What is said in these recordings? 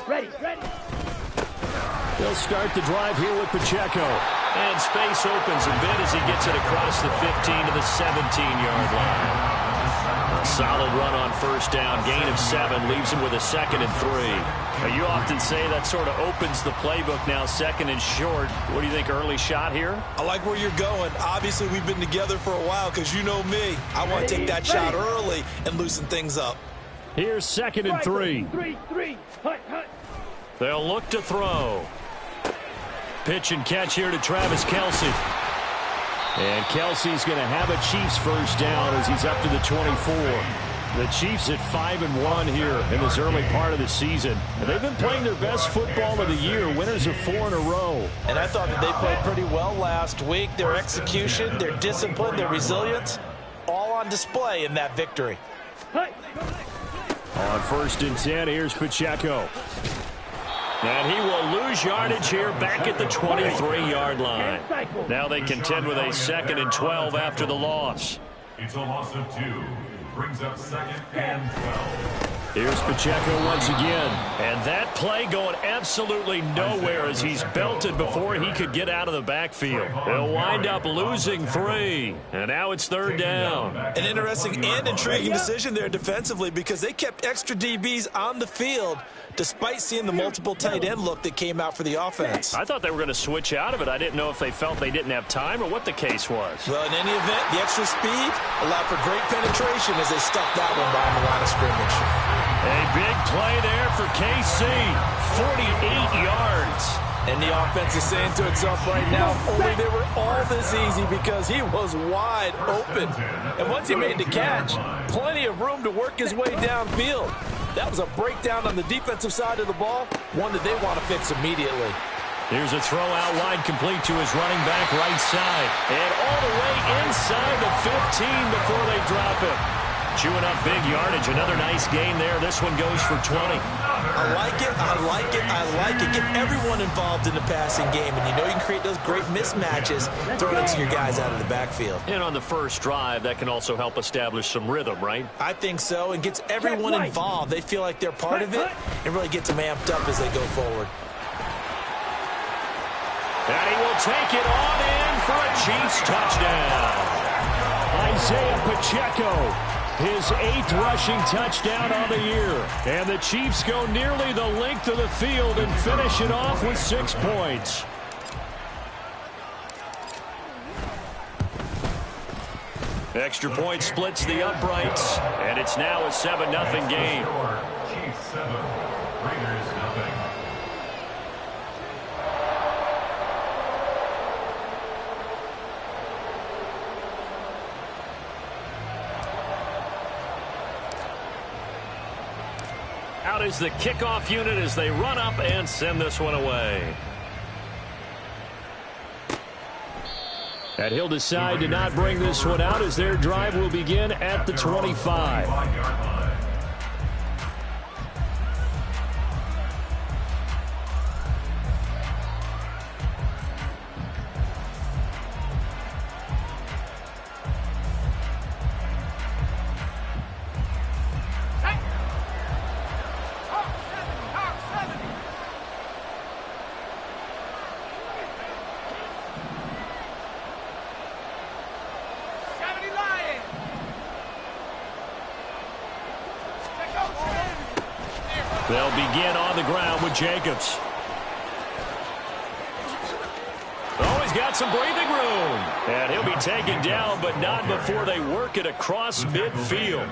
Ready. They'll start the drive here with Pacheco. And space opens a bit as he gets it across the 15 to the 17-yard line. A solid run on first down. Gain of 7 leaves him with a 2nd and 3. Now, you often say that sort of opens the playbook now, 2nd and short. What do you think, early shot here? I like where you're going. Obviously, we've been together for a while because you know me. I want to take that shot early and loosen things up. Here's 2nd and 3. They'll look to throw. Pitch and catch here to Travis Kelce. And Kelsey's going to have a Chiefs first down as he's up to the 24. The Chiefs at 5-1 here in this early part of the season. And they've been playing their best football of the year, winners of 4 in a row. And I thought that they played pretty well last week. Their execution, their discipline, their resilience, all on display in that victory. On 1st and 10, here's Pacheco. And he will lose yardage here back at the 23-yard line. Now they contend with a 2nd and 12 after the loss. It's a loss of 2. Brings up 2nd and 12. Here's Pacheco once again. And that play going absolutely nowhere as he's belted before he could get out of the backfield. They'll wind up losing 3. And now it's 3rd down. An interesting and intriguing decision there defensively because they kept extra DBs on the field despite seeing the multiple tight end look that came out for the offense. I thought they were going to switch out of it. I didn't know if they felt they didn't have time or what the case was. Well, in any event, the extra speed allowed for great penetration as they stuffed that one behind the line of scrimmage. A big play there for KC. 48 yards. And the offense is saying to itself right now, only they were all this easy because he was wide open. And once he made the catch, plenty of room to work his way downfield. That was a breakdown on the defensive side of the ball, one that they want to fix immediately. Here's a throw out wide, complete to his running back right side. And all the way inside the 15 before they drop it. Chewing up big yardage. Another nice gain there. This one goes for 20. I like it. Get everyone involved in the passing game. And you know you can create those great mismatches throwing it to your guys out of the backfield. And on the first drive, that can also help establish some rhythm, right? I think so. And gets everyone involved. They feel like they're part of it and really gets them amped up as they go forward. And he will take it on in for a Chiefs touchdown. Isaiah Pacheco. His 8th rushing touchdown on the year. And the Chiefs go nearly the length of the field and finish it off with 6 points. Extra point splits the uprights. And it's now a 7-0 game. Chiefs 7, Raiders 0. Out is the kickoff unit as they run up and send this one away. And he'll decide to not bring this one out as their drive will begin at the 25. They'll begin on the ground with Jacobs. Oh, he's got some breathing room. And he'll be taken down, but not before they work it across midfield.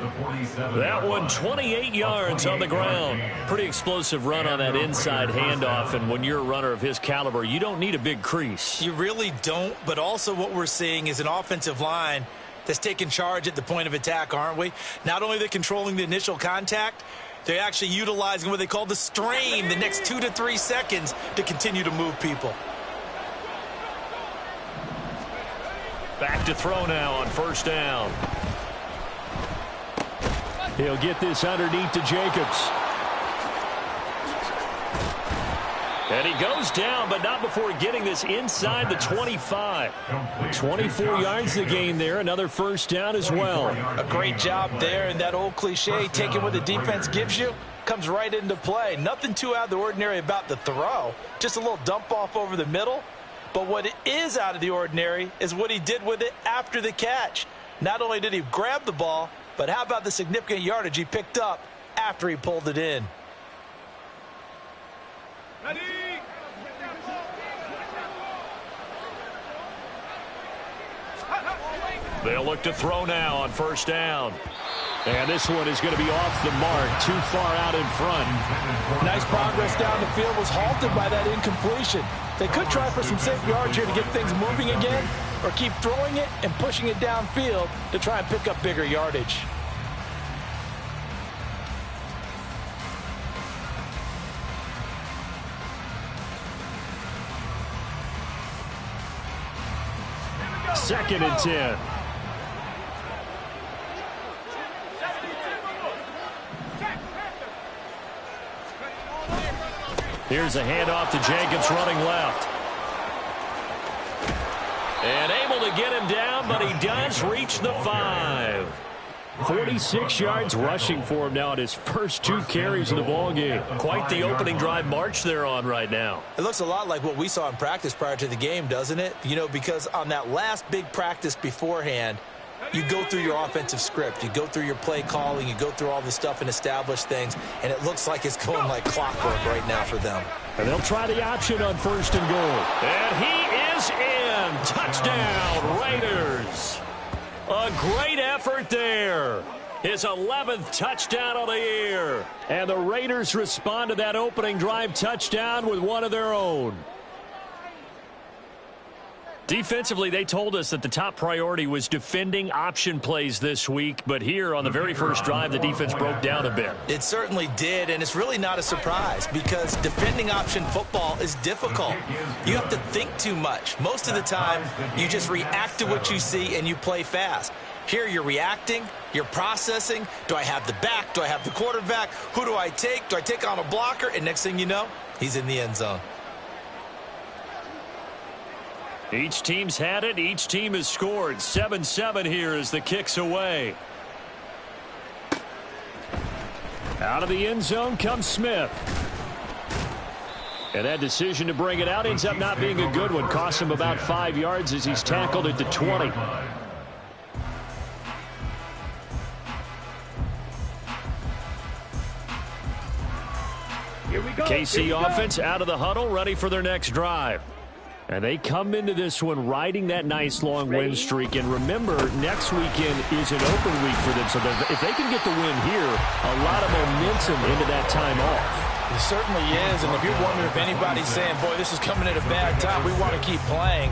That one, 28 yards on the ground. Pretty explosive run on that inside handoff, and when you're a runner of his caliber, you don't need a big crease. You really don't, but also what we're seeing is an offensive line that's taking charge at the point of attack, aren't we? Not only are they controlling the initial contact, they're actually utilizing what they call the strain the next 2 to 3 seconds to continue to move people. Back to throw now on first down. He'll get this underneath to Jacobs. And he goes down, but not before getting this inside the 25. 24 yards to gain there. Another first down as well. A great job there, and that old cliche, taking what the defense gives you, comes right into play. Nothing too out of the ordinary about the throw. Just a little dump off over the middle. But what is out of the ordinary is what he did with it after the catch. Not only did he grab the ball, but how about the significant yardage he picked up after he pulled it in? Ready? They'll look to throw now on first down. And this one is going to be off the mark, too far out in front. Nice progress down the field, was halted by that incompletion. They could try for some safe yards here to get things moving again, or keep throwing it and pushing it downfield to try and pick up bigger yardage. Second and 10. Here's a handoff to Jenkins running left. And able to get him down, but he does reach the 5. 46 yards rushing for him now at his first 2 carries of the ballgame. Quite the opening drive march they're on right now. It looks a lot like what we saw in practice prior to the game, doesn't it? You know, because on that last big practice beforehand, you go through your offensive script. You go through your play calling. You go through all the stuff and establish things. And it looks like it's going like clockwork right now for them. And they'll try the option on first and goal. And he is in. Touchdown, Raiders. A great effort there. His 11th touchdown of the year. And the Raiders respond to that opening drive touchdown with one of their own. Defensively, they told us that the top priority was defending option plays this week. But here on the very first drive, the defense broke down a bit. It certainly did, and it's really not a surprise because defending option football is difficult. You have to think too much. Most of the time, you just react to what you see and you play fast. Here you're reacting, you're processing. Do I have the back? Do I have the quarterback? Who do I take? Do I take on a blocker? And next thing you know, he's in the end zone. Each team's had it. Each team has scored. 7-7 here as the kick's away. Out of the end zone comes Smith. And that decision to bring it out ends up not being a good one. Cost him about 5 yards as he's tackled at the 20. Here we go. KC offense out of the huddle, ready for their next drive. And they come into this one riding that nice long win streak. And remember, next weekend is an open week for them. So if they can get the win here, a lot of momentum into that time off. It certainly is. And if you're wondering if anybody's saying, boy, this is coming at a bad time, we want to keep playing,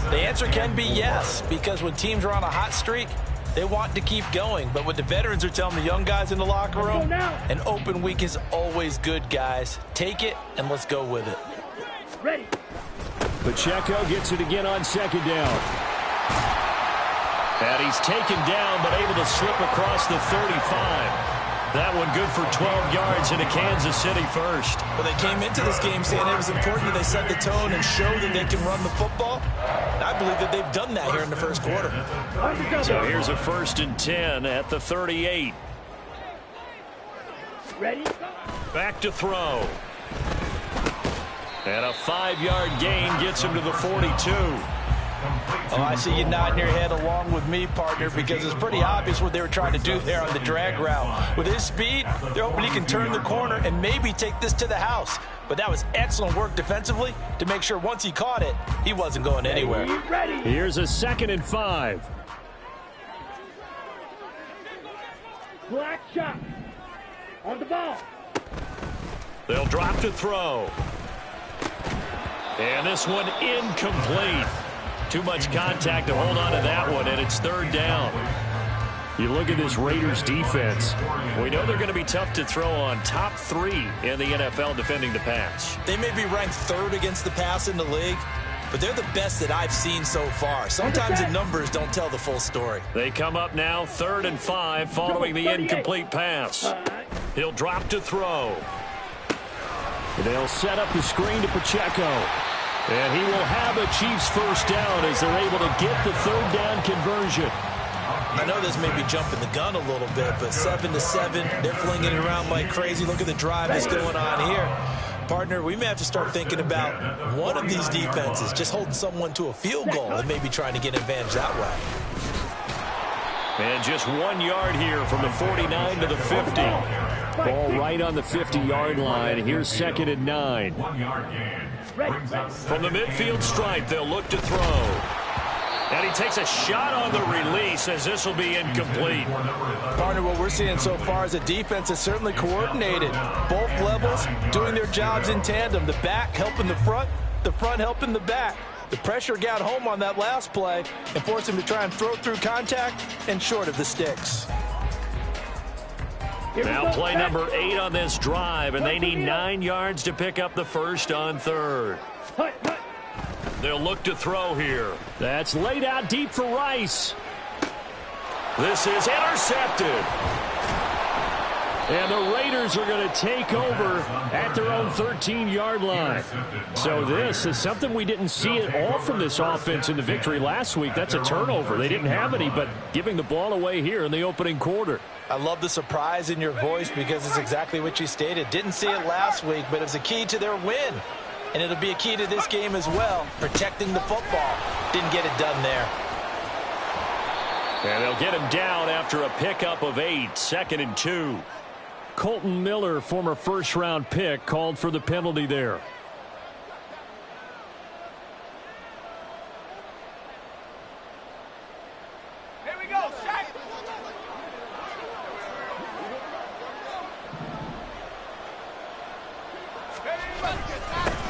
the answer can be yes. Because when teams are on a hot streak, they want to keep going. But what the veterans are telling the young guys in the locker room, an open week is always good, guys. Take it and let's go with it. Ready. Pacheco gets it again on second down. And he's taken down, but able to slip across the 35. That one good for 12 yards into Kansas City first. Well, they came into this game saying it was important that they set the tone and show that they can run the football. And I believe that they've done that here in the first quarter. So here's a 1st and 10 at the 38. Ready. Back to throw. And a 5-yard gain gets him to the 42. Oh, I see you nodding your head along with me, partner, because it's pretty obvious what they were trying to do there on the drag route. With his speed, they're hoping he can turn the corner and maybe take this to the house. But that was excellent work defensively to make sure once he caught it, he wasn't going anywhere. Ready. Here's a 2nd and 5. Black shot. On the ball. They'll drop to throw. And this one incomplete. Too much contact to hold on to that one, and it's 3rd down. You look at this Raiders defense. We know they're going to be tough to throw on. Top 3 in the NFL defending the pass. They may be ranked 3rd against the pass in the league, but they're the best that I've seen so far. Sometimes the numbers don't tell the full story. They come up now 3rd and 5 following the incomplete pass. He'll drop to throw. They'll set up the screen to Pacheco. And he will have a Chiefs first down as they're able to get the third down conversion. I know this may be jumping the gun a little bit, but 7-7, they're flinging it around like crazy. Look at the drive that's going on here. Partner, we may have to start thinking about one of these defenses just holding someone to a field goal and maybe trying to get an advantage that way. And just 1 yard here from the 49 to the 50. Ball right on the 50-yard line. Here's 2nd and 9. 1 yard gain. Brings up From the midfield stripe, they'll look to throw. And he takes a shot on the release as this will be incomplete. Partner, what we're seeing so far is a defense that's certainly coordinated. Both levels doing their jobs in tandem. The back helping the front helping the back. The pressure got home on that last play and forced him to try and throw through contact and short of the sticks. Now play number 8 on this drive, and they need 9 yards to pick up the first on 3rd. They'll look to throw here. That's laid out deep for Rice. This is intercepted. And the Raiders are going to take over at their own 13-yard line. So this is something we didn't see at all from this offense in the victory last week. That's a turnover. They didn't have any, but giving the ball away here in the opening quarter. I love the surprise in your voice because it's exactly what you stated. Didn't see it last week, but it's a key to their win. And it'll be a key to this game as well, protecting the football. Didn't get it done there. And they'll get him down after a pickup of 8, 2nd and 2. Colton Miller, former first-round pick, called for the penalty there. Here we go, set.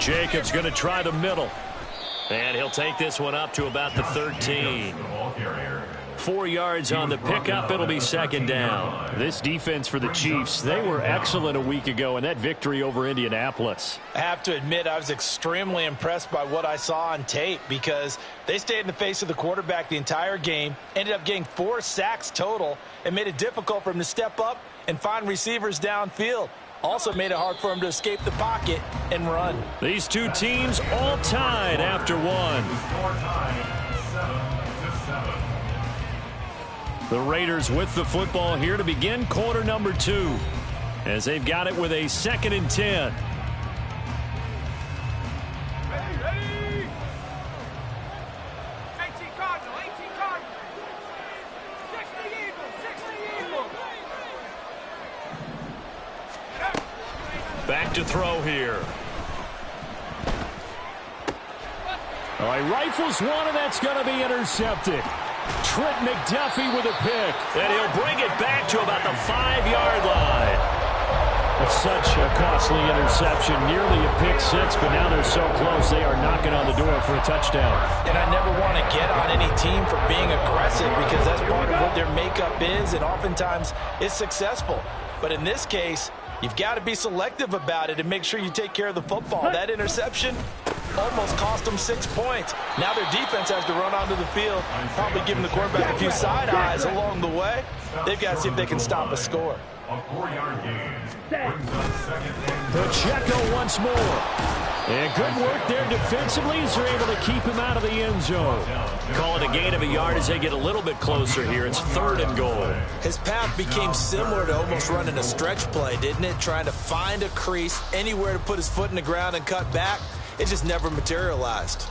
Jacobs going to try the middle. And he'll take this one up to about the 13. 4 yards on the pickup. It'll be 2nd down. This defense for the Chiefs, they were excellent a week ago in that victory over Indianapolis. I have to admit, I was extremely impressed by what I saw on tape because they stayed in the face of the quarterback the entire game, ended up getting 4 sacks total, and made it difficult for him to step up and find receivers downfield. Also made it hard for him to escape the pocket and run. These two teams all tied after one. The Raiders with the football here to begin quarter number 2 as they've got it with a 2nd and 10. Ready. 18 Cardinal, 18 Cardinal. 60 Eagles, 60 Eagles. Back to throw here. All right, rifles one, and that's going to be intercepted. Trent McDuffie with a pick. And he'll bring it back to about the 5-yard line. It's such a costly interception, nearly a pick 6, but now they're so close they are knocking on the door for a touchdown. And I never want to get on any team for being aggressive because that's part of what their makeup is, and oftentimes it's successful. But in this case, you've got to be selective about it and make sure you take care of the football. That interception almost cost them 6 points. Now their defense has to run onto the field, probably giving the quarterback a few side eyes along the way. They've got to see if they can stop a score. A 4-yard gain. Brings up 2nd and 10. Pacheco once more. And good work there defensively as they're able to keep him out of the end zone. Call it a gain of a yard as they get a little bit closer here. It's 3rd and goal. His path became similar to almost running a stretch play, didn't it? Trying to find a crease, anywhere to put his foot in the ground and cut back. It just never materialized.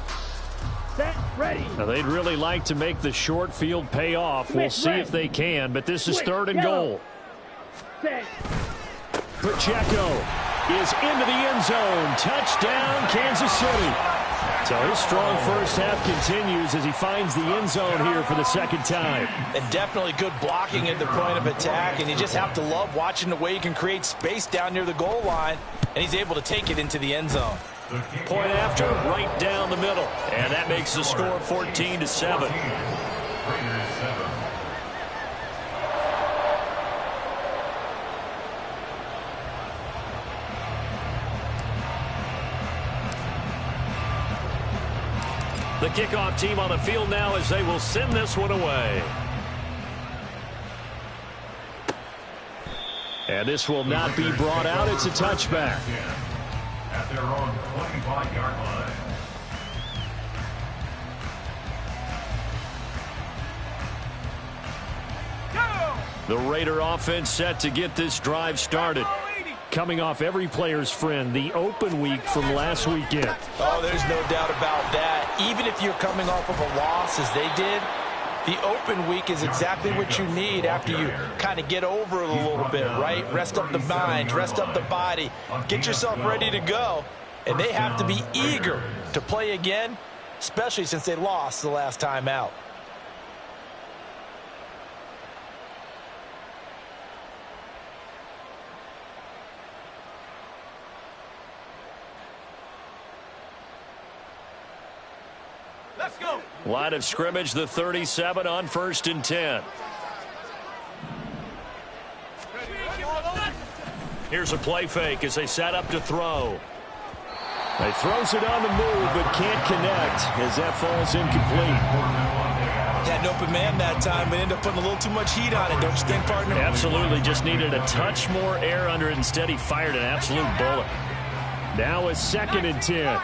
Set, ready. Now they'd really like to make the short field pay off. We'll see if they can, but this is 3rd and goal. Set. Pacheco is into the end zone. Touchdown, Kansas City. So his strong first half continues as he finds the end zone here for the 2nd time. And definitely good blocking at the point of attack, and you just have to love watching the way he can create space down near the goal line, and he's able to take it into the end zone. Point after, right down the middle. And that makes the score 14-7. Raiders 7. The kickoff team on the field now as they will send this one away. And this will not be brought out. It's a touchback. at their own 25-yard line. The Raider offense set to get this drive started. Coming off every player's friend, the open week from last weekend. Oh, there's no doubt about that. Even if you're coming off of a loss as they did, the open week is exactly what you need after you kind of get over it a little bit, right? Rest up the mind, rest up the body, get yourself ready to go. And they have to be eager to play again, especially since they lost the last time out. Let's go. Line of scrimmage, the 37 on 1st and 10. Here's a play fake as they set up to throw. He throws it on the move but can't connect as that falls incomplete. Had an open man that time, but ended up putting a little too much heat on it, don't you think, partner? Absolutely, just needed a touch more air under it. Instead, he fired an absolute bullet. Now a 2nd and 10.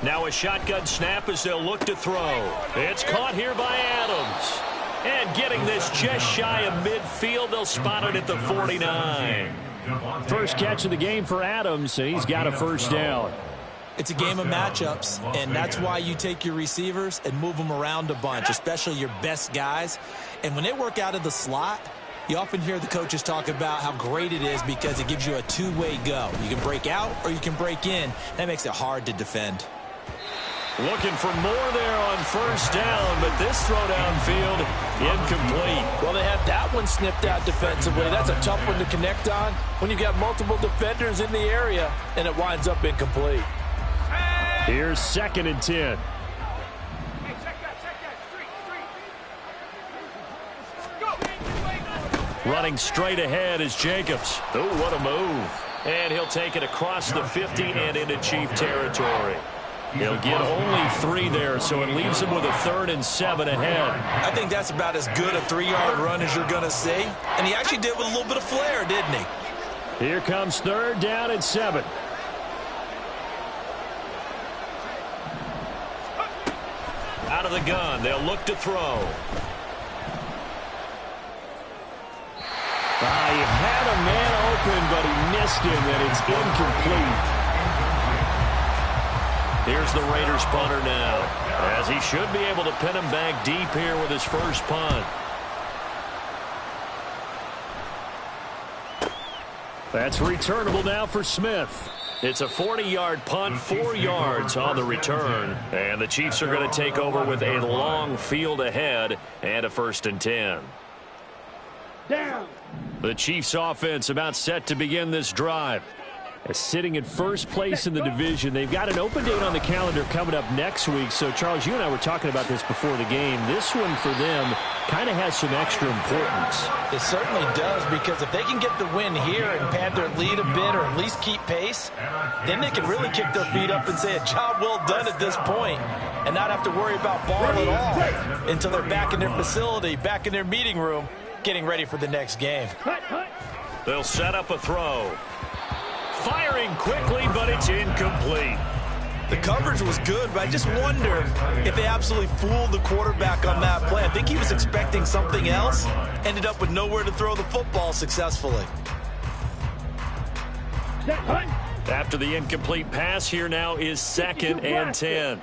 Now a shotgun snap as they'll look to throw. It's caught here by Adams. And getting this just shy of midfield, they'll spot it at the 49. First catch of the game for Adams, and he's got a first down. It's a game of matchups, and that's why you take your receivers and move them around a bunch, especially your best guys. And when they work out of the slot, you often hear the coaches talk about how great it is because it gives you a two-way go. You can break out or you can break in. That makes it hard to defend. Looking for more there on first down, but this throw downfield incomplete. Well, they had that one snipped out defensively. That's a tough one to connect on when you've got multiple defenders in the area, and it winds up incomplete. Here's 2nd and 10. Hey, check that. Street. Go. Running straight ahead is Jacobs. Oh, what a move. And he'll take it across the 50 and into Chief territory. He'll get only 3 there, so it leaves him with a 3rd and 7 ahead. I think that's about as good a 3-yard run as you're going to see. And he actually did with a little bit of flair, didn't he? Here comes 3rd down and 7. Out of the gun, they'll look to throw. He had a man open, but he missed him, and it's incomplete. Here's the Raiders punter now, as he should be able to pin him back deep here with his first punt. That's returnable now for Smith. It's a 40-yard punt, 4 yards on the return. And the Chiefs are going to take over with a long field ahead and a 1st and 10. Down. The Chiefs offense about set to begin this drive. Sitting in first place in the division. They've got an open date on the calendar coming up next week. So, Charles, you and I were talking about this before the game. This one for them kind of has some extra importance. It certainly does, because if they can get the win here and pad their lead a bit or at least keep pace, then they can really kick their feet up and say a job well done at this point and not have to worry about ball at all until they're back in their facility, back in their meeting room, getting ready for the next game. They'll set up a throw. Firing quickly, but it's incomplete. The coverage was good, but I just wonder if they absolutely fooled the quarterback on that play. I think he was expecting something else, ended up with nowhere to throw the football successfully. After the incomplete pass, here now is 2nd and 10.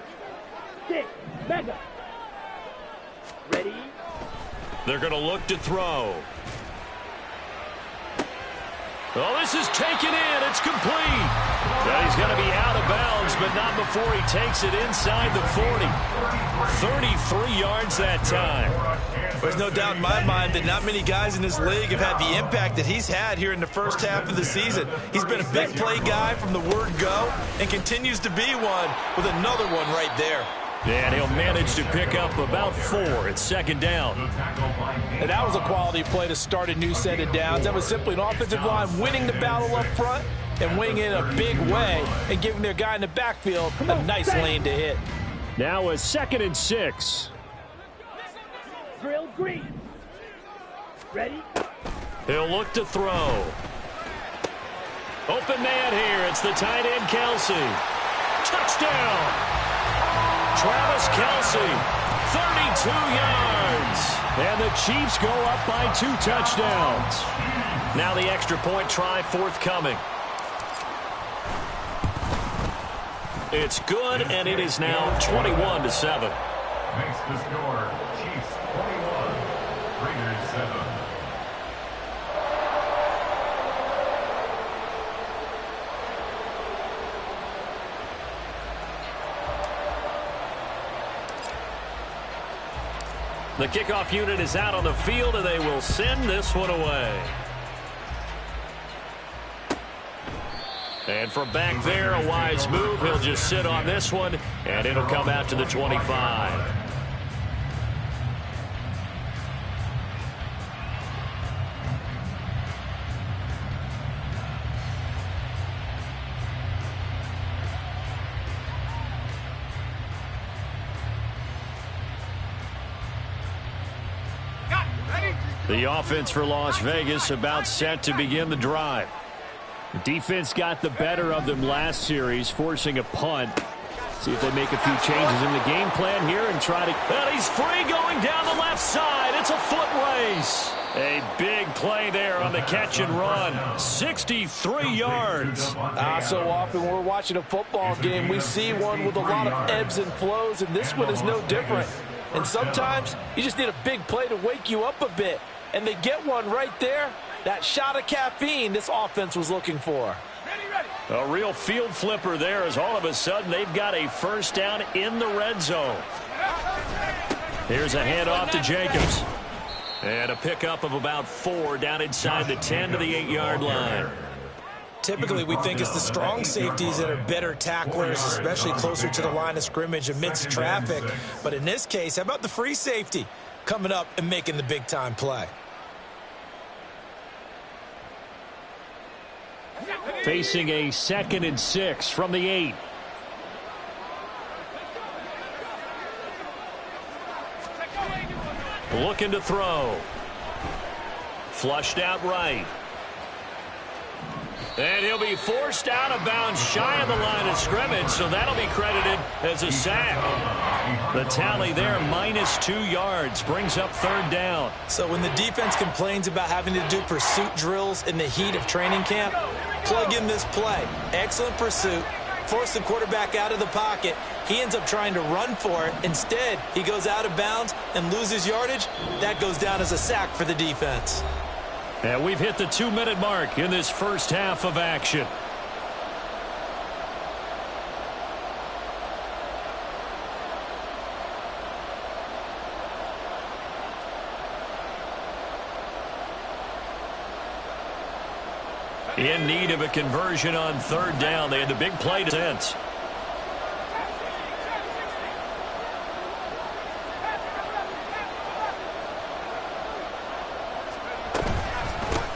Ready? They're going to look to throw. Oh, this is taken in. It's complete. Well, he's going to be out of bounds, but not before he takes it inside the 40. 33 yards that time. There's no doubt in my mind that not many guys in this league have had the impact that he's had here in the first half of the season. He's been a big play guy from the word go and continues to be one with another one right there. And he'll manage to pick up about 4 at 2nd down. And that was a quality play to start a new set of downs. That was simply an offensive line winning the battle up front and winning it in a big way and giving their guy in the backfield a nice lane to hit. Now a 2nd and 6. Drill green. Ready? He'll look to throw. Open man here. It's the tight end, Kelsey. Touchdown. Travis Kelsey, 32 yards. And the Chiefs go up by 2 touchdowns. Now the extra point try forthcoming. It's good, and it is now 21-7. Makes the score Chiefs 21, Raiders 7. The kickoff unit is out on the field, and they will send this one away. And from back there, a wise move. He'll just sit on this one, and it'll come out to the 25. The offense for Las Vegas about set to begin the drive. The defense got the better of them last series, forcing a punt. See if they make a few changes in the game plan here and try to... And he's free going down the left side. It's a foot race. A big play there on the catch and run. 63 yards. So often when we're watching a football game, we see one with a lot of ebbs and flows, and this one is no different. And sometimes you just need a big play to wake you up a bit. And they get one right there. That shot of caffeine this offense was looking for. A real field flipper there as all of a sudden they've got a first down in the red zone. Here's a handoff to Jacobs. And a pickup of about 4 down inside the 10 to the 8-yard line. Typically, we think it's the strong safeties that are better tacklers, especially closer to the line of scrimmage amidst traffic. But in this case, how about the free safety coming up and making the big-time play? Facing a 2nd and 6 from the 8. Looking to throw. Flushed out right. And he'll be forced out of bounds shy of the line of scrimmage, so that'll be credited as a sack. The tally there, -2 yards, brings up 3rd down. So when the defense complains about having to do pursuit drills in the heat of training camp, plug in this play. Excellent pursuit. Force the quarterback out of the pocket. He ends up trying to run for it. Instead, he goes out of bounds and loses yardage. That goes down as a sack for the defense. And we've hit the 2-minute mark in this first half of action. In need of a conversion on 3rd down. They had the big play to sense.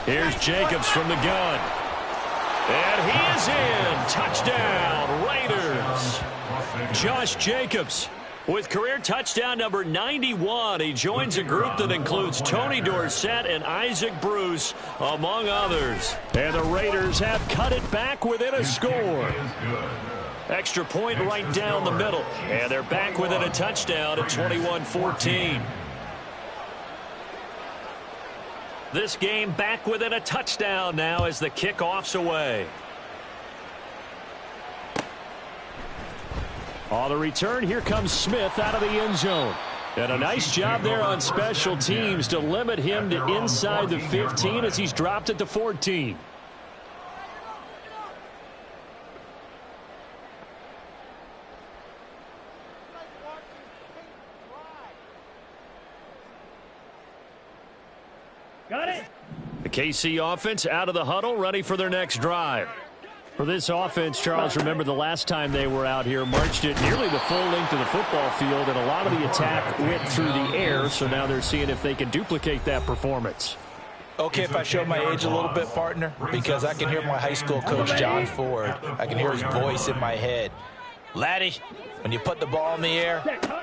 Here's Jacobs from the gun. And he is in. Touchdown, Raiders. Josh Jacobs with career touchdown number 91. He joins a group that includes Tony Dorsett and Isaac Bruce, among others. And the Raiders have cut it back within a score. Extra point right down the middle. And they're back within a touchdown at 21-14. This game back within a touchdown now as the kickoff's away. On the return, here comes Smith out of the end zone. And a nice job there on special teams to limit him to inside the 15 as he's dropped it to 14. Got it. The KC offense out of the huddle, ready for their next drive. For this offense, Charles, remember the last time they were out here, marched it nearly the full length of the football field, and a lot of the attack went through the air, so now they're seeing if they can duplicate that performance. Okay, if I show my age a little bit, partner, because I can hear my high school coach, John Ford. I can hear his voice in my head. Laddie, when you put the ball in the air,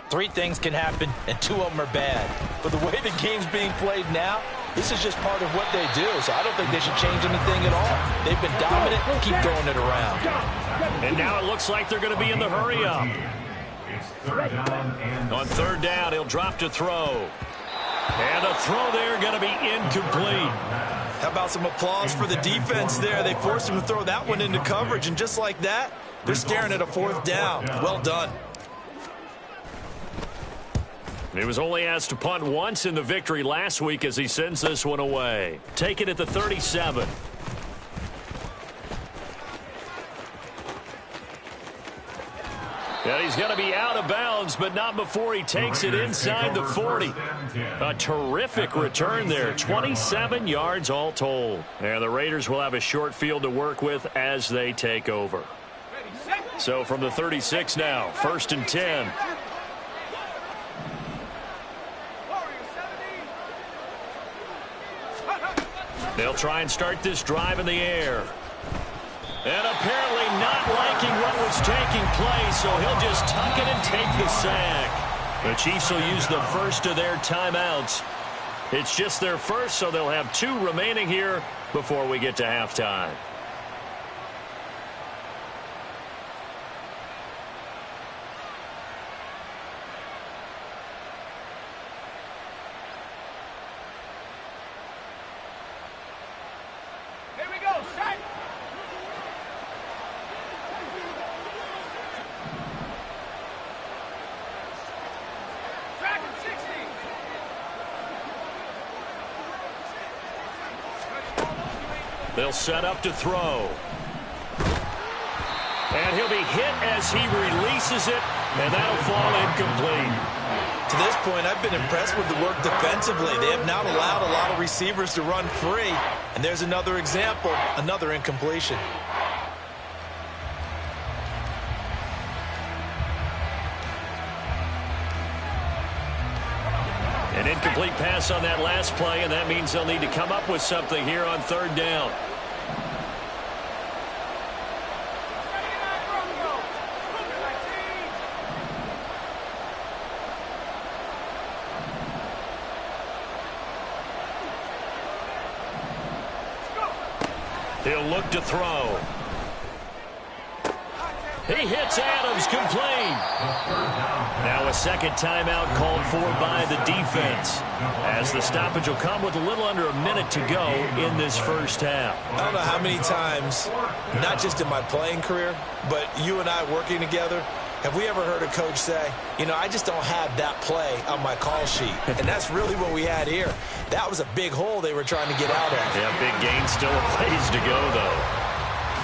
3 things can happen, and 2 of them are bad. But the way the game's being played now, This is just part of what they do, so I don't think they should change anything at all. They've been dominant. Keep throwing it around. And now it looks like they're going to be in the hurry-up. On third down, he'll drop to throw. And a throw there going to be incomplete. How about some applause for the defense there? They forced him to throw that one into coverage, and just like that, they're staring at a fourth down. Well done. He was only asked to punt once in the victory last week as he sends this one away. Take it at the 37. And he's going to be out of bounds, but not before he takes it inside the 40. A terrific return there, 27 yards all told. And the Raiders will have a short field to work with as they take over. So from the 36 now, 1st and 10. They'll try and start this drive in the air. And apparently not liking what was taking place, so he'll just tuck it and take the sack. The Chiefs will use the first of their timeouts. It's just their first, so they'll have 2 remaining here before we get to halftime. They'll set up to throw. And he'll be hit as he releases it, and that'll fall incomplete. To this point, I've been impressed with the work defensively. They have not allowed a lot of receivers to run free. And there's another example, another incompletion. An incomplete pass on that last play, and that means they'll need to come up with something here on third down. He'll look to throw. He hits Adams, complete. Now a second timeout called for by the defense, as the stoppage will come with a little under a minute to go in this first half. I don't know how many times, not just in my playing career, but you and I working together, have we ever heard a coach say, you know, I just don't have that play on my call sheet. And that's really what we had here. That was a big hole they were trying to get out of. Yeah, big gain, still a ways to go, though.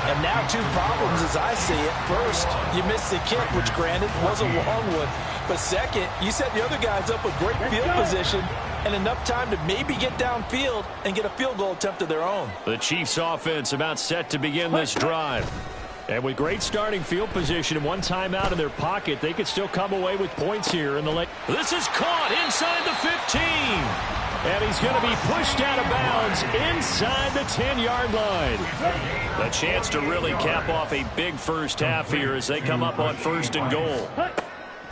And now 2 problems as I see it. First, you missed the kick, which granted was a long one. But second, you set the other guys up with great field position and enough time to maybe get downfield and get a field goal attempt of their own. The Chiefs offense about set to begin this drive. And with great starting field position and 1 timeout in their pocket, they could still come away with points here in the late. This is caught inside the 15. And he's going to be pushed out of bounds inside the 10-yard line. A chance to really cap off a big first half here as they come up on 1st and goal.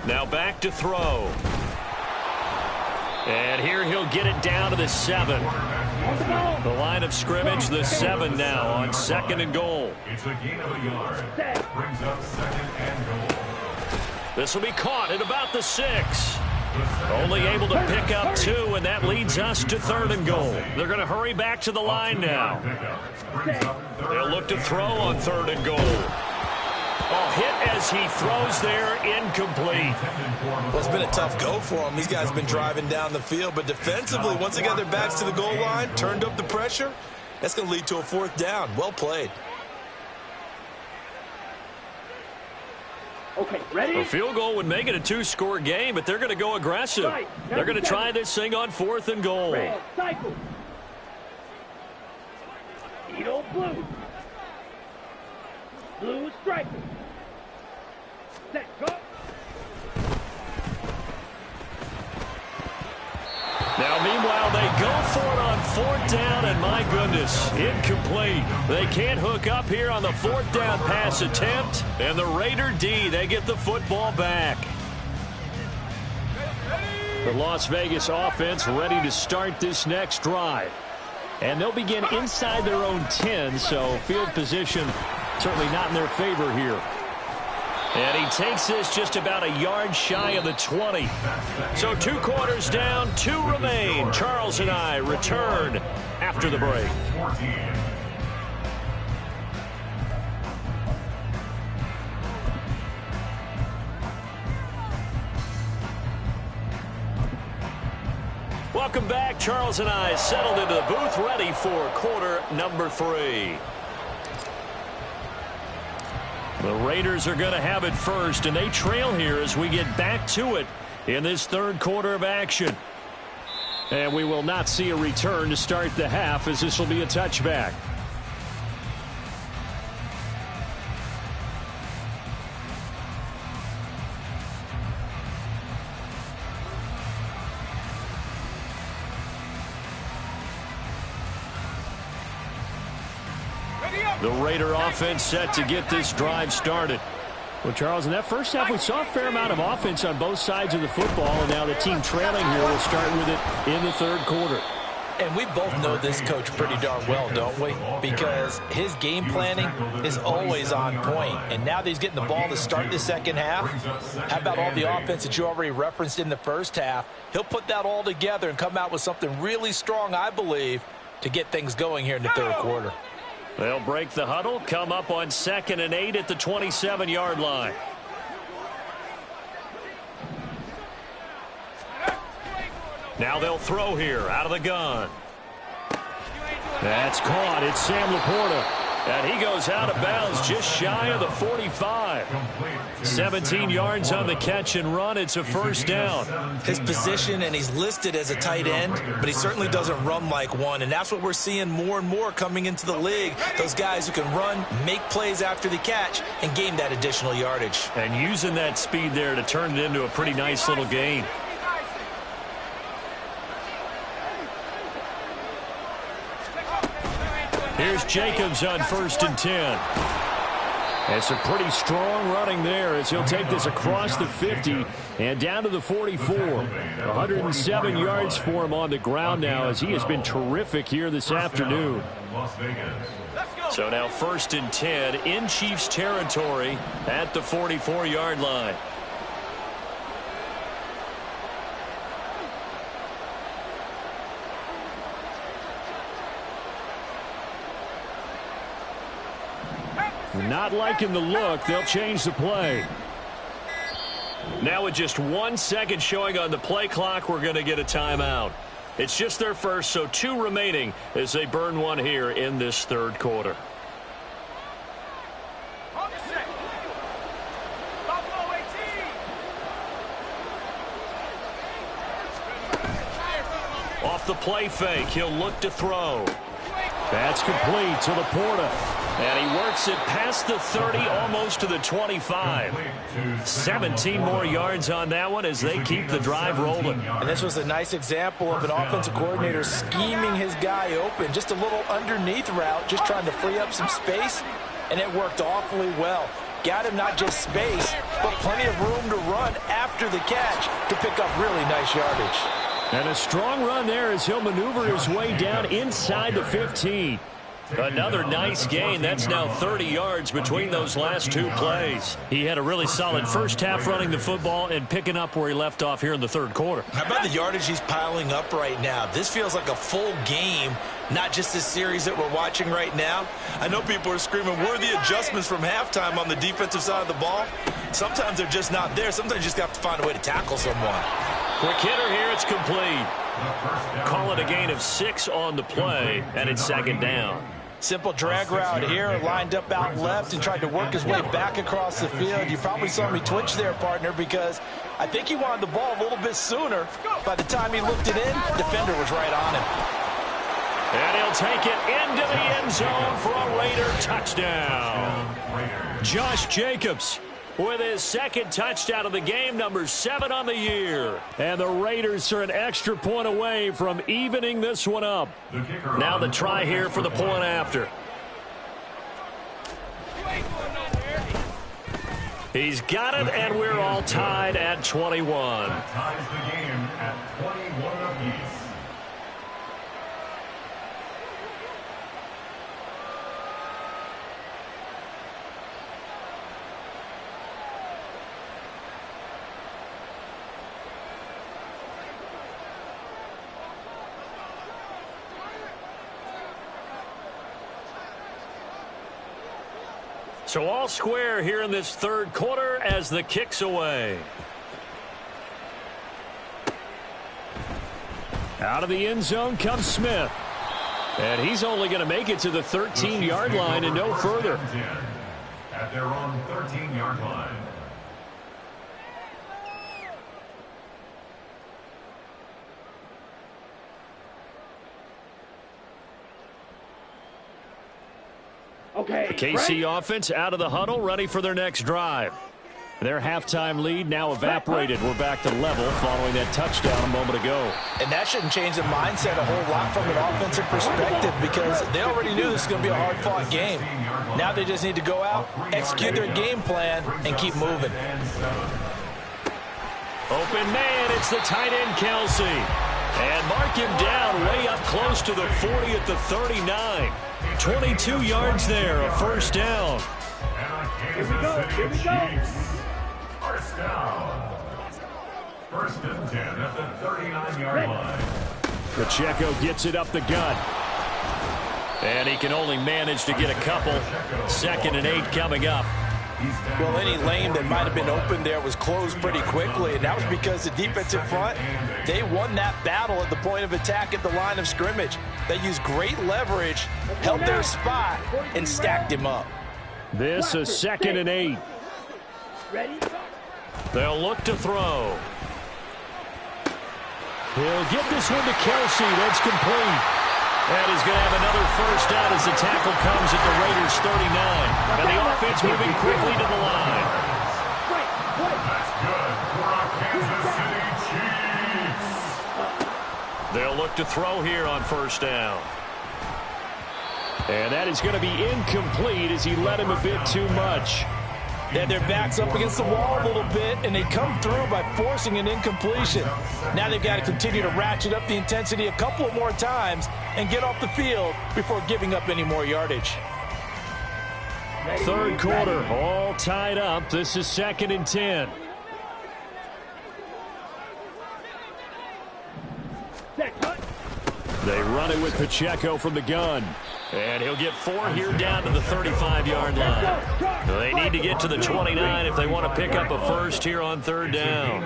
Now back to throw. And here he'll get it down to the 7. The line of scrimmage, the 7 now on 2nd and goal. It's a gain of a yard. Brings up 2nd and goal. This will be caught at about the 6. Only able to pick up 2, and that leads us to 3rd and goal. They're going to hurry back to the line now. They'll look to throw on 3rd and goal. Oh, hit as he throws there, incomplete. Well, it's been a tough go for them. These guys have been driving down the field, but defensively, once they got their backs to the goal line, turned up the pressure, that's going to lead to a 4th down. Well played. Okay, ready? A field goal would make it a 2-score game, but they're going to go aggressive. Right. They're going to try this thing on 4th and goal. Red, cycle. Eagle, blue. Blue, striker. Set, go. Now, meanwhile, they go for it on 4th down, and my goodness, incomplete. They can't hook up here on the 4th down pass attempt, and the Raider D, they get the football back. The Las Vegas offense ready to start this next drive. And they'll begin inside their own 10, so field position certainly not in their favor here. And he takes this just about a yard shy of the 20. So 2 quarters down, 2 remain. Charles and I return after the break. Welcome back. Charles and I settled into the booth, ready for quarter number 3. The Raiders are going to have it first, and they trail here as we get back to it in this third quarter of action. And we will not see a return to start the half, as this will be a touchback. The Raider offense set to get this drive started. Well, Charles, in that first half, we saw a fair amount of offense on both sides of the football, and now the team trailing here will start with it in the third quarter. And we both know this coach pretty darn well, don't we? Because his game planning is always on point. And now that he's getting the ball to start the second half, how about all the offense that you already referenced in the first half? He'll put that all together and come out with something really strong, I believe, to get things going here in the third quarter. They'll break the huddle, come up on 2nd and 8 at the 27-yard line. Now they'll throw here out of the gun. That's caught. It's Sam Laporta. And he goes out of bounds just shy of the 45. 17 yards on the catch and run. It's a first down. His position, and he's listed as a tight end, but he certainly doesn't run like one. And that's what we're seeing more and more coming into the league. Those guys who can run, make plays after the catch, and gain that additional yardage. And using that speed there to turn it into a pretty nice little gain. Here's Jacobs on 1st and 10. It's a pretty strong running there as he'll take this across the 50 and down to the 44. 107 yards for him on the ground now as he has been terrific here this afternoon. So now 1st and 10 in Chiefs territory at the 44-yard line. Not liking the look. They'll change the play. Now with just 1 second showing on the play clock, we're going to get a timeout. It's just their first, so 2 remaining as they burn one here in this third quarter. Off the play fake, he'll look to throw. That's complete to Laporta. And he works it past the 30, almost to the 25. 17 more yards on that one as they keep the drive rolling. And this was a nice example of an offensive coordinator scheming his guy open. Just a little underneath route, just trying to free up some space, and it worked awfully well. Got him not just space, but plenty of room to run after the catch to pick up really nice yardage. And a strong run there as he'll maneuver his way down inside the 15. Another nice gain. That's now 30 yards between those last 2 plays. He had a really solid first half running the football and picking up where he left off here in the third quarter. How about the yardage he's piling up right now? This feels like a full game, not just this series that we're watching right now. I know people are screaming, where are the adjustments from halftime on the defensive side of the ball? Sometimes they're just not there. Sometimes you just have to find a way to tackle someone. Quick hitter here. It's complete. Call it a gain of 6 on the play, and it's 2nd down. Simple drag route here, lined up out left and tried to work his way back across the field. You probably saw me twitch there, partner, because I think he wanted the ball a little bit sooner. By the time he looked it in, the defender was right on him. And he'll take it into the end zone for a Raider touchdown. Josh Jacobs with his 2nd touchdown of the game, number 7 on the year. And the Raiders are an extra point away from evening this one up. Now the try here for the point after. He's got it, and we're all tied at 21. That ties the game at 21 apiece. So all square here in this third quarter as the kick's away. Out of the end zone comes Smith. And he's only going to make it to the 13-yard line and no further. At their own 13-yard line. The KC offense out of the huddle, ready for their next drive. Their halftime lead now evaporated. We're back to level following that touchdown a moment ago. And that shouldn't change the mindset a whole lot from an offensive perspective because they already knew this was going to be a hard-fought game. Now they just need to go out, execute their game plan, and keep moving. Open man, it's the tight end, Kelsey. And mark him down way up close to the 40 at the 39. 22 yards there, a first down. Here we go. First down. First and 10 at the 39-yard line. Pacheco gets it up the gut. And he can only manage to get a couple. 2nd and 8 coming up. Well, any lane that might have been open there was closed pretty quickly, and that was because the defensive front, they won that battle at the point of attack at the line of scrimmage. They used great leverage, held their spot, and stacked him up. This is 2nd and 8. They'll look to throw. He'll get this one to Kelsey. That's complete. And he's going to have another first down as the tackle comes at the Raiders' 39. And the offense moving quickly to the line. That's good for our Kansas City Chiefs. They'll look to throw here on first down. And that is going to be incomplete as he let him a bit too much. They had their backs up against the wall a little bit, and they come through by forcing an incompletion. Now they've got to continue to ratchet up the intensity a couple more times and get off the field before giving up any more yardage. Third quarter, all tied up. This is 2nd and 10. They run it with Pacheco from the gun. And he'll get 4 here down to the 35-yard line. They need to get to the 29 if they want to pick up a first here on third down.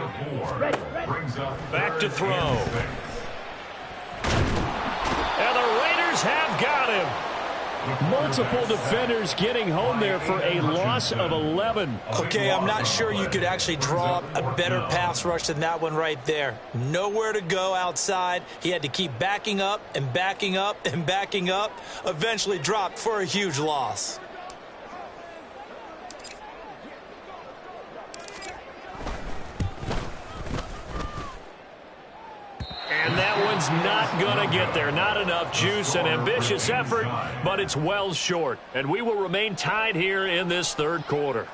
Back to throw. And the Raiders have got him. Multiple defenders getting home there for a loss of 11. Okay, I'm not sure you could actually draw a better pass rush than that one right there. Nowhere to go outside. He had to keep backing up and backing up and backing up. Eventually dropped for a huge loss. And that one's not going to get there. Not enough juice. An ambitious effort, but it's well short. And we will remain tied here in this third quarter.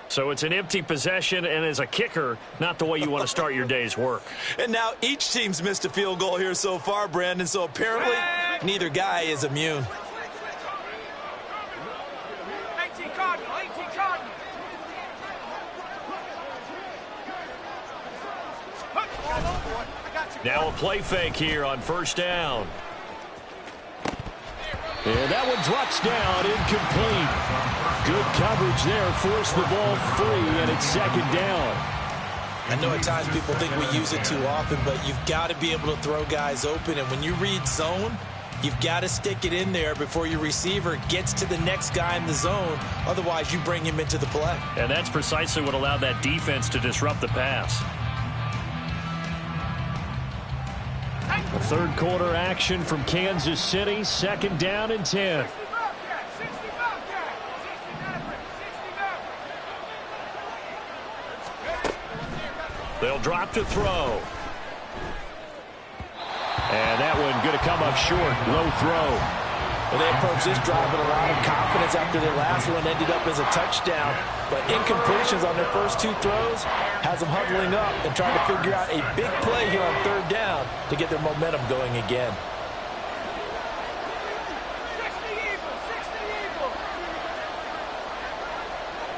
So it's an empty possession, and as a kicker, not the way you want to start your day's work. And now each team's missed a field goal here so far, Brandon, so apparently neither guy is immune. 18 Cardinal, 18 Cardinal. Now a play fake here on first down. And that one drops down, incomplete. Good coverage there, forced the ball free, and it's 2nd down. I know at times people think we use it too often, but you've got to be able to throw guys open. And when you read zone, you've got to stick it in there before your receiver gets to the next guy in the zone. Otherwise, you bring him into the play. And that's precisely what allowed that defense to disrupt the pass. A third quarter action from Kansas City, 2nd down and 10. They'll drop to throw. And that one going to come up short. Low throw. Well, they approached this drive with a lot of confidence after their last one ended up as a touchdown. But incompletions on their first 2 throws has them huddling up and trying to figure out a big play here on 3rd down to get their momentum going again. 60 Eagles, 60 Eagles.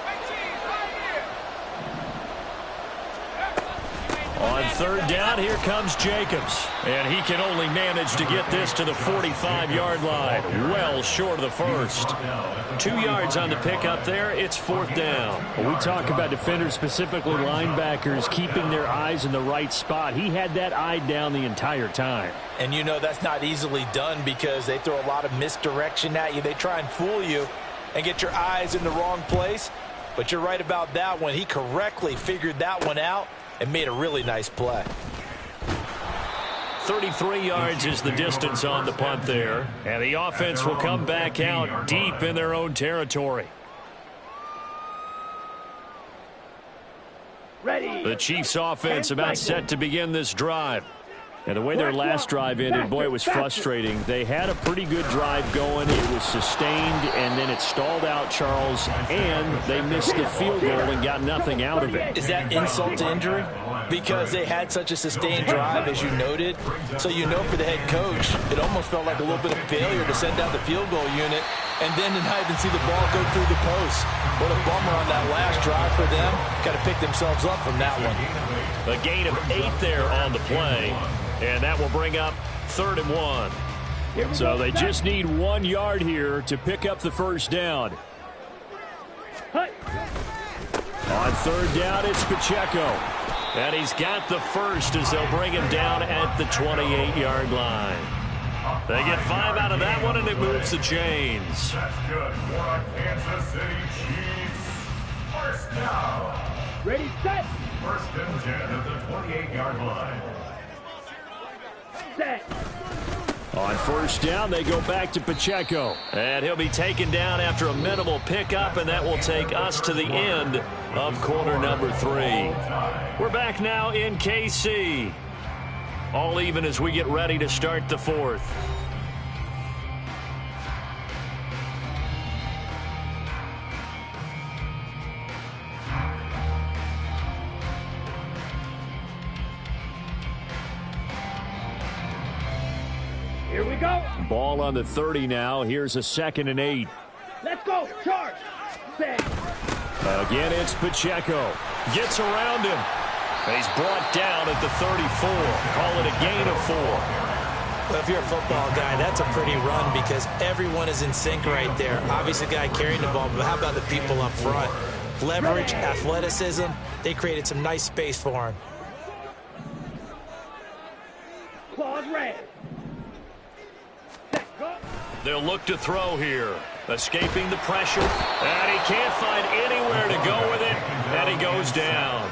18, right here. On 3rd down, here comes Jacobs. And he can only manage to get this to the 45-yard line. Well short of the first. 2 yards on the pickup there. It's 4th down. Well, we talk about defenders, specifically linebackers, keeping their eyes in the right spot. He had that eye down the entire time. And you know that's not easily done because they throw a lot of misdirection at you. They try and fool you and get your eyes in the wrong place. But you're right about that one. He correctly figured that one out and made a really nice play. 33 yards is the distance on the punt there. And the offense will come back out deep in their own territory. The Chiefs offense about set to begin this drive. And the way their last drive ended, boy, it was frustrating. They had a pretty good drive going. It was sustained, and then it stalled out, Charles, and they missed the field goal and got nothing out of it. Is that insult to injury? Because they had such a sustained drive, as you noted. So you know for the head coach, it almost felt like a little bit of failure to send out the field goal unit and then to not even see the ball go through the post. What a bummer on that last drive for them. Got to pick themselves up from that one. A gain of 8 there on the play. And that will bring up 3rd and 1. So they just need 1 yard here to pick up the first down. On 3rd down, it's Pacheco. And he's got the first as they'll bring him down at the 28-yard line. They get 5 out of that one, and it moves the chains. That's good for our Kansas City Chiefs. First down. Ready, set. 1st and 10 at the 28-yard line. Set. On 1st down, they go back to Pacheco. And he'll be taken down after a minimal pickup, and that will take us to the end of quarter number 3. We're back now in KC. All even as we get ready to start the 4th. Here we go. Ball on the 30 now. Here's a 2nd and 8. Let's go. Charge. Set. Again, it's Pacheco. Gets around him. He's brought down at the 34. Call it a gain of 4. Well, if you're a football guy, that's a pretty run because everyone is in sync right there. Obviously, the guy carrying the ball, but how about the people up front? Leverage, athleticism, they created some nice space for him. Claws red. Set. Go. They'll look to throw here. Escaping the pressure. And he can't find anywhere to go with it. And he goes down.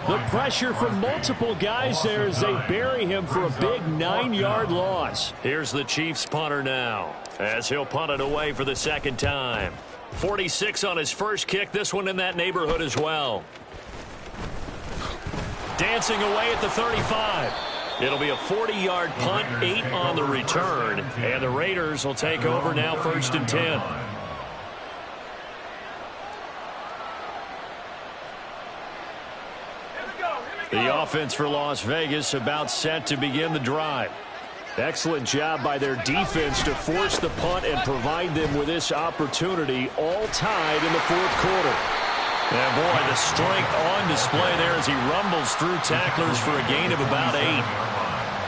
The pressure from multiple guys there as they bury him for a big 9-yard loss. Here's the Chiefs punter now as he'll punt it away for the 2nd time. 46 on his first kick. This one in that neighborhood as well. Dancing away at the 35. It'll be a 40-yard punt, 8 on the return. And the Raiders will take over now 1st and 10. The offense for Las Vegas about set to begin the drive. Excellent job by their defense to force the punt and provide them with this opportunity, all tied in the 4th quarter. And boy, the strength on display there as he rumbles through tacklers for a gain of about 8.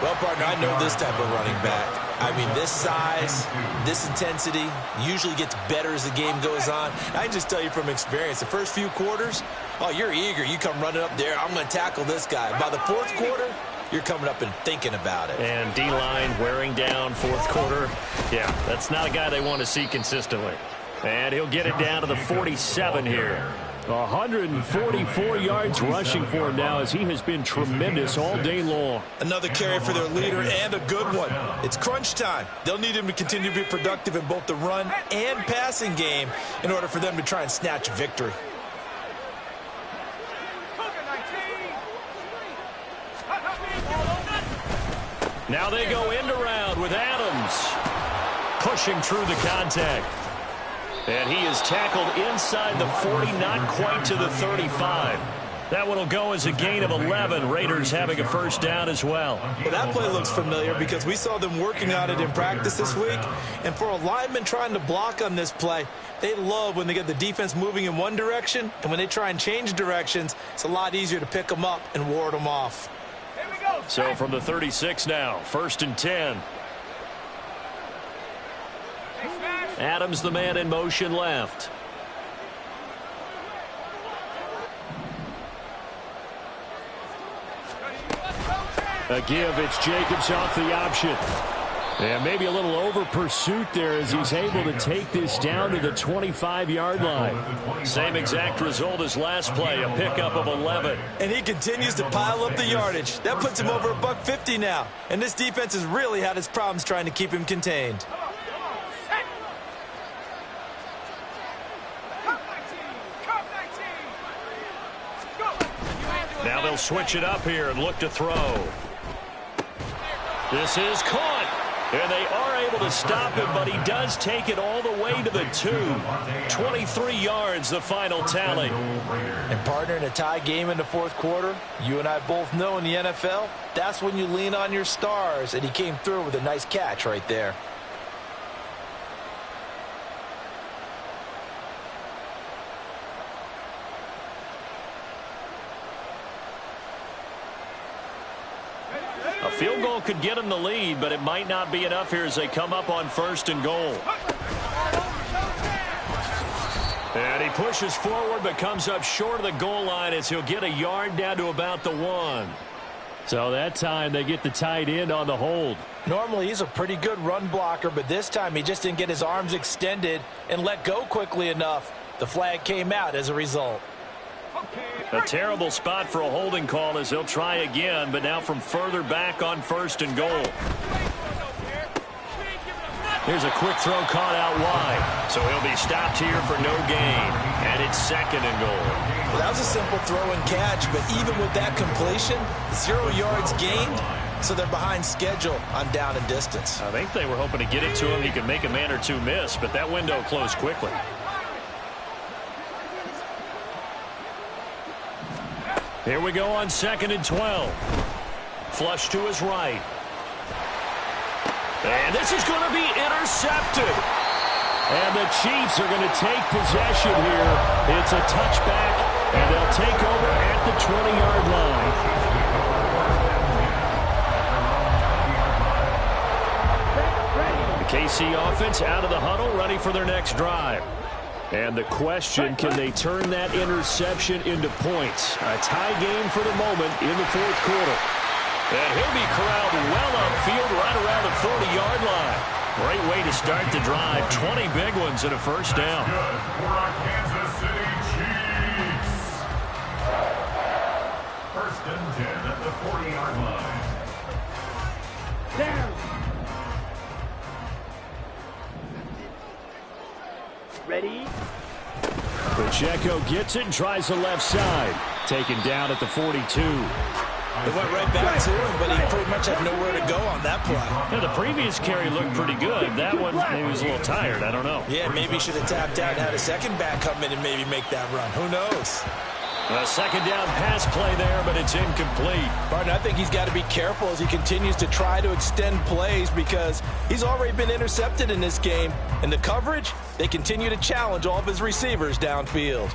Well, partner, I know this type of running back. I mean, this size, this intensity usually gets better as the game goes on. I can just tell you from experience, the first few quarters, oh, you're eager. You come running up there, I'm going to tackle this guy. By the 4th quarter, you're coming up and thinking about it. And D-line wearing down 4th quarter. Yeah, that's not a guy they want to see consistently. And he'll get it down to the 47 here. 144 yards rushing for him now as he has been tremendous all day long. Another carry for their leader and a good one. It's crunch time. They'll need him to continue to be productive in both the run and passing game in order for them to try and snatch victory. Now they go end around with Adams. pushing through the contact. And he is tackled inside the 40, not quite to the 35. That one will go as a gain of 11. Raiders having a first down as well. Well, that play looks familiar because we saw them working on it in practice this week. And for a lineman trying to block on this play, they love when they get the defense moving in one direction. And when they try and change directions, it's a lot easier to pick them up and ward them off. Here we go. So from the 36 now, 1st and 10. Adams, the man in motion left. A give, it's Jacobs off the option. And maybe a little over pursuit there as he's able to take this down to the 25-yard line. Same exact result as last play, a pickup of 11. And he continues to pile up the yardage. That puts him over $150 now. And this defense has really had its problems trying to keep him contained. Now they'll switch it up here and look to throw. This is caught. And they are able to stop him, but he does take it all the way to the 2. 23 yards, the final tally. And partner, in a tie game in the fourth quarter, you and I both know in the NFL, that's when you lean on your stars, and he came through with a nice catch right there. A field goal could get him the lead, but it might not be enough here as they come up on 1st and goal. And he pushes forward but comes up short of the goal line as he'll get a yard down to about the 1. So that time they get the tight end on the hold. Normally he's a pretty good run blocker, but this time he just didn't get his arms extended and let go quickly enough. The flag came out as a result. A terrible spot for a holding call as they'll try again, but now from further back on 1st and goal. Here's a quick throw caught out wide. So he'll be stopped here for no gain. And it's 2nd and goal. Well, that was a simple throw and catch, but even with that completion, 0 yards gained, so they're behind schedule on down and distance. I think they were hoping to get it to him. He could make a man or two miss, but that window closed quickly. Here we go on 2nd and 12. Flush to his right. And this is going to be intercepted. And the Chiefs are going to take possession here. It's a touchback, and they'll take over at the 20-yard line. The KC offense out of the huddle, ready for their next drive. And the question, can they turn that interception into points? A tie game for the moment in the fourth quarter. And he'll be corralled well upfield right around the 40-yard line. Great way to start the drive. 20 big ones and a first down. For our Kansas City Chiefs. 1st and 10 at the 40-yard line. Down. Ready? Pacheco gets it and tries the left side. Taken down at the 42. They went right back to him, but he pretty much had nowhere to go on that play. Yeah, the previous carry looked pretty good. That one, he was a little tired. I don't know. Yeah, maybe he should have tapped out and had a second back come in and maybe make that run. Who knows? A 2nd down pass play there, but it's incomplete. Martin, I think he's got to be careful as he continues to try to extend plays because he's already been intercepted in this game. And the coverage, they continue to challenge all of his receivers downfield.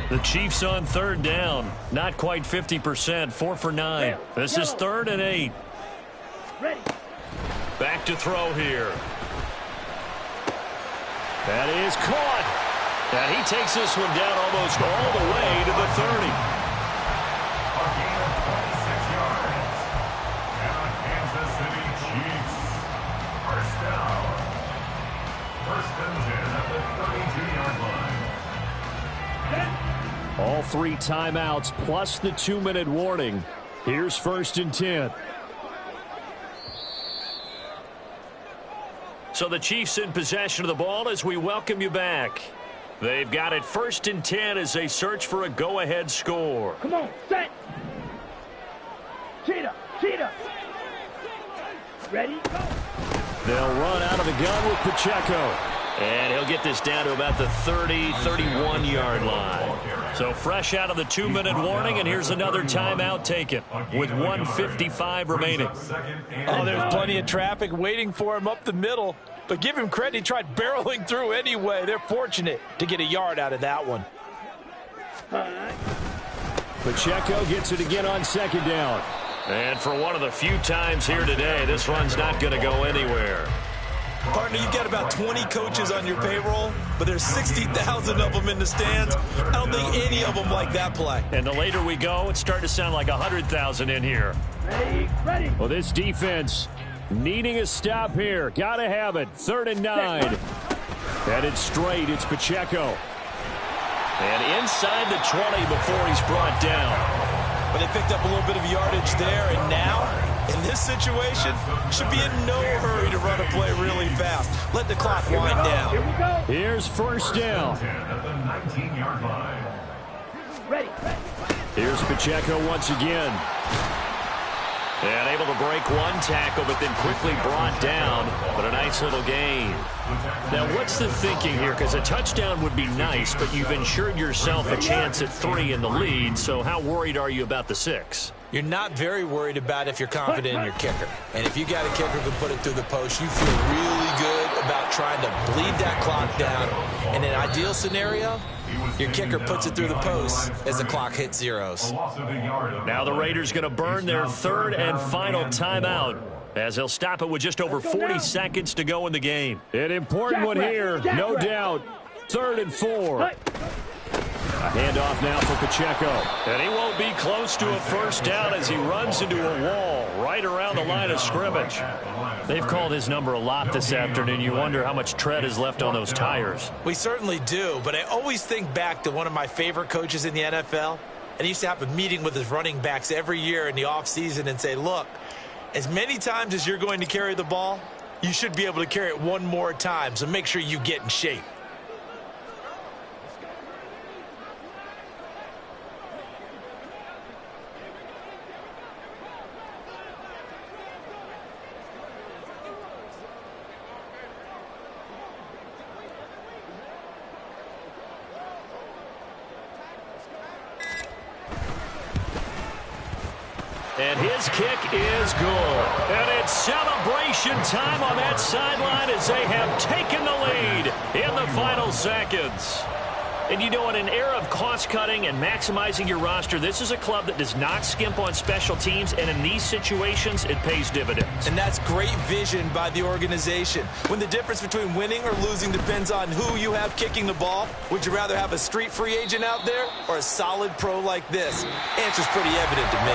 The Chiefs on 3rd down. Not quite 50%, 4 for 9. This is 3rd and 8. Back to throw here. That is caught. And he takes this one down almost all the way to the 30. A gain of 26 yards. And the Kansas City Chiefs. First down. 1st and 10 at the 32-yard line. All 3 timeouts plus the 2-minute warning. Here's 1st and 10. So the Chiefs in possession of the ball as we welcome you back. They've got it 1st and 10 as they search for a go-ahead score. Come on, set. Cheetah, cheetah. Ready, go. They'll run out of the gun with Pacheco. And he'll get this down to about the 30, 31-yard line. So fresh out of the 2-minute warning, and here's another timeout taken with 1:55 remaining. Oh, there's plenty of traffic waiting for him up the middle. But give him credit, he tried barreling through anyway. They're fortunate to get a yard out of that one. Pacheco gets it again on second down. And for one of the few times here today, this run's not going to go anywhere. Partner, you've got about 20 coaches on your payroll, but there's 60,000 of them in the stands. I don't think any of them like that play. And the later we go, it's starting to sound like 100,000 in here. Ready. Well, this defense needing a stop here. Got to have it. 3rd and 9. Headed straight. It's Pacheco. And inside the 20 before he's brought down. But they picked up a little bit of yardage there, and now, in this situation, should be in no hurry to run a play really fast. Let the clock wind down. Here we go. Here's first down. At the 19-yard line. Ready. Here's Pacheco once again. And able to break one tackle, but then quickly brought down. But a nice little gain. Now, what's the thinking here? Because a touchdown would be nice, but you've ensured yourself a chance at 3 in the lead. So how worried are you about the 6? You're not very worried about if you're confident in your kicker. And if you got a kicker who can put it through the post, you feel really good about trying to bleed that clock down. In an ideal scenario, your kicker puts it through the post as the clock hits zeros. Now the Raiders going to burn their 3rd and final timeout, as they'll stop it with just over 40 seconds to go in the game. An important one here, no doubt. 3rd and 4. A handoff now for Pacheco. And he won't be close to a first down as he runs into a wall right around the line of scrimmage. They've called his number a lot this afternoon. You wonder how much tread is left on those tires. We certainly do, but I always think back to one of my favorite coaches in the NFL. And he used to have a meeting with his running backs every year in the offseason and say, look, as many times as you're going to carry the ball, you should be able to carry it one more time, so make sure you get in shape. And his kick is good. And it's celebration time on that sideline as they have taken the lead in the final seconds. And you know, in an era of cost-cutting and maximizing your roster, this is a club that does not skimp on special teams, and in these situations, it pays dividends. And that's great vision by the organization. When the difference between winning or losing depends on who you have kicking the ball, would you rather have a street free agent out there or a solid pro like this? Answer's pretty evident to me.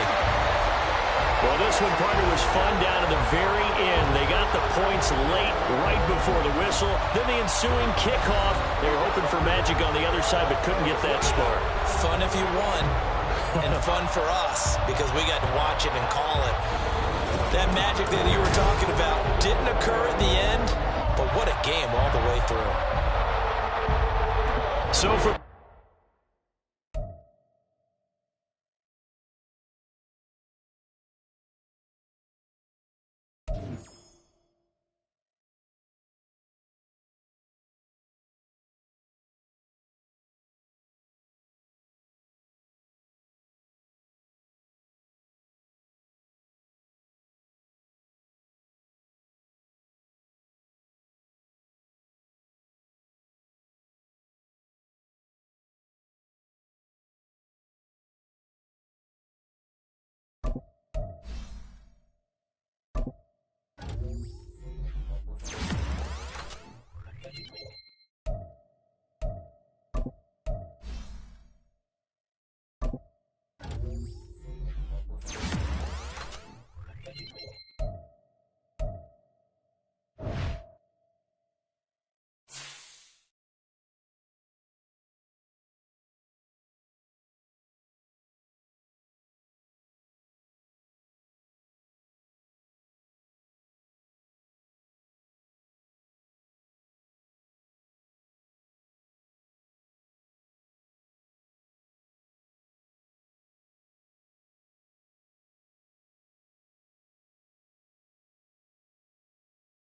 Well, this one, partner, was fun down to the very end. They got the points late, right before the whistle. Then the ensuing kickoff. They were hoping for magic on the other side, but couldn't get that spark. Fun if you won, and fun for us, because we got to watch it and call it. That magic that you were talking about didn't occur at the end, but what a game all the way through. So from